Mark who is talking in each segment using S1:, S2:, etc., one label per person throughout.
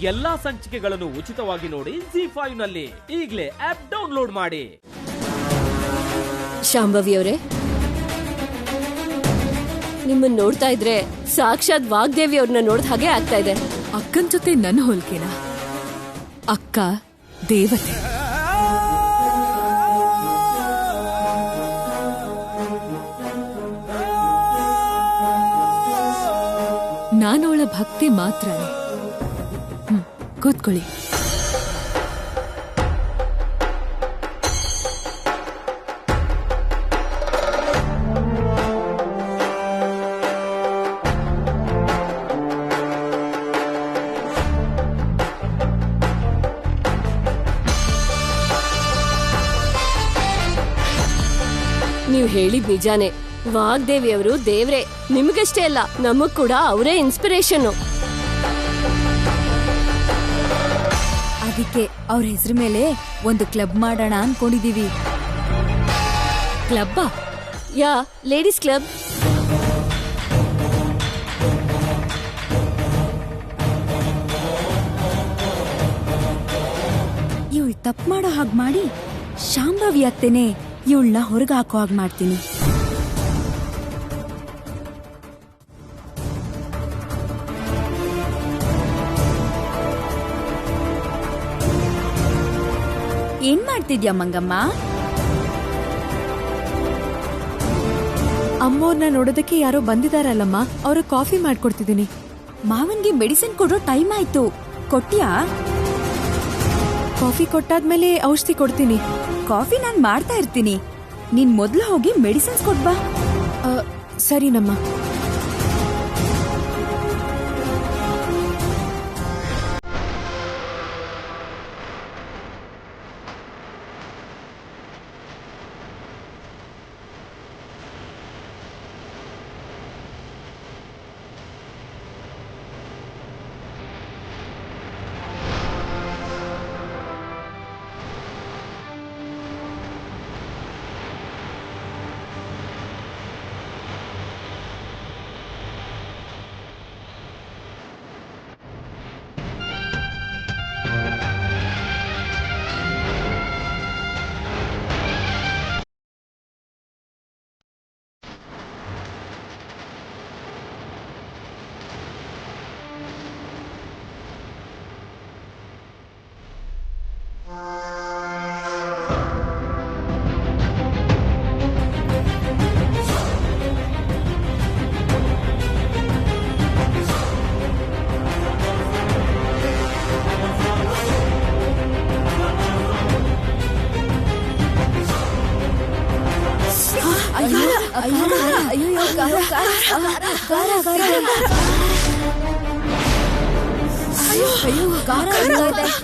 S1: ಎಲ್ಲಾ ಸಂಚಿಕೆಗಳನ್ನು ಉಚಿತವಾಗಿ ನೋಡಿ ZEE5 ನಲ್ಲಿ. ಈಗಲೇ ಆಪ್ ಡೌನ್ಲೋಡ್ ಮಾಡಿ.
S2: ಶಾಂಭವಿ ಅವರೇ, ನಿಮ್ಮನ್ನ ನೋಡ್ತಾ ಇದ್ರೆ ಸಾಕ್ಷಾತ್ ವಾಗ್ದೇವಿ ಅವ್ರನ್ನ ನೋಡ್ದ ಹಾಗೆ ಆಗ್ತಾ ಇದೆ.
S3: ಅಕ್ಕನ್ ಜೊತೆ ನನ್ನ ಹೋಲ್ಕೆನ? ಅಕ್ಕ ದೇವತೆ. ನಾನವಳ ಭಕ್ತಿ ಮಾತ್ರನೇ. ಕೂತ್ಕೊಳ್ಳಿ.
S2: ನೀವ್ ಹೇಳಿದ್ ನಿಜಾನೇ. ವಾಗ್ದೇವಿ ಅವರು ದೇವ್ರೆ. ನಿಮ್ಗಷ್ಟೇ ಅಲ್ಲ, ನಮಗ್ ಕೂಡ ಅವರೇ ಇನ್ಸ್ಪಿರೇಷನ್.
S4: ಅದಕ್ಕೆ ಅವ್ರ ಹೆಸರು ಮೇಲೆ ಒಂದು ಕ್ಲಬ್ ಮಾಡೋಣ ಅನ್ಕೊಂಡಿದೀವಿ.
S2: ಕ್ಲಬ್ಬಾ? ಯಾ, ಲೇಡೀಸ್ ಕ್ಲಬ್.
S4: ಇವಳು ತಪ್ಪು ಮಾಡೋ ಹಾಗೆ ಮಾಡಿ ಶಾಂಭವಿ ಆಗ್ತೇನೆ ಇವಳನ್ನ ಹೊರಗೆ ಹಾಕೋ ಹಾಗೆ ಮಾಡ್ತೀನಿ. ಏನ್ ಮಾಡ್ತಿದ್ಯಾ ಮಂಗಮ್ಮ?
S3: ಅಮ್ಮವ್ರನ್ನ ನೋಡೋದಕ್ಕೆ ಯಾರೋ ಬಂದಿದಾರಲ್ಲಮ್ಮ, ಅವ್ರ ಕಾಫಿ ಮಾಡ್ಕೊಡ್ತಿದ್ದೀನಿ.
S4: ಮಾವನ್ಗೆ ಮೆಡಿಸಿನ್ ಕೊಡೋ ಟೈಮ್ ಆಯ್ತು, ಕೊಟ್ಯಾ?
S3: ಕಾಫಿ ಕೊಟ್ಟಾದ್ಮೇಲೆ ಔಷಧಿ ಕೊಡ್ತೀನಿ.
S4: ಕಾಫಿ ನಾನ್ ಮಾಡ್ತಾ ಇರ್ತೀನಿ, ನೀನ್ ಮೊದ್ಲು ಹೋಗಿ ಮೆಡಿಸಿನ್ಸ್ ಕೊಡ್ಬಾ.
S3: ಸರಿನಮ್ಮ.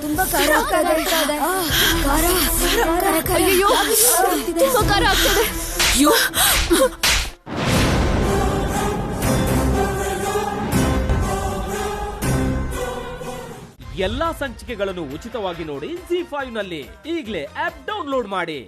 S4: ತುಂಬಾ ಖಾರ ಆಗ್ತಾ ಇದೆ.
S1: ಎಲ್ಲಾ ಸಂಚಿಕೆಗಳನ್ನು ಉಚಿತವಾಗಿ ನೋಡಿ ZEE5 ನಲ್ಲಿ. ಈಗಲೇ ಆಪ್ ಡೌನ್ಲೋಡ್ ಮಾಡಿ.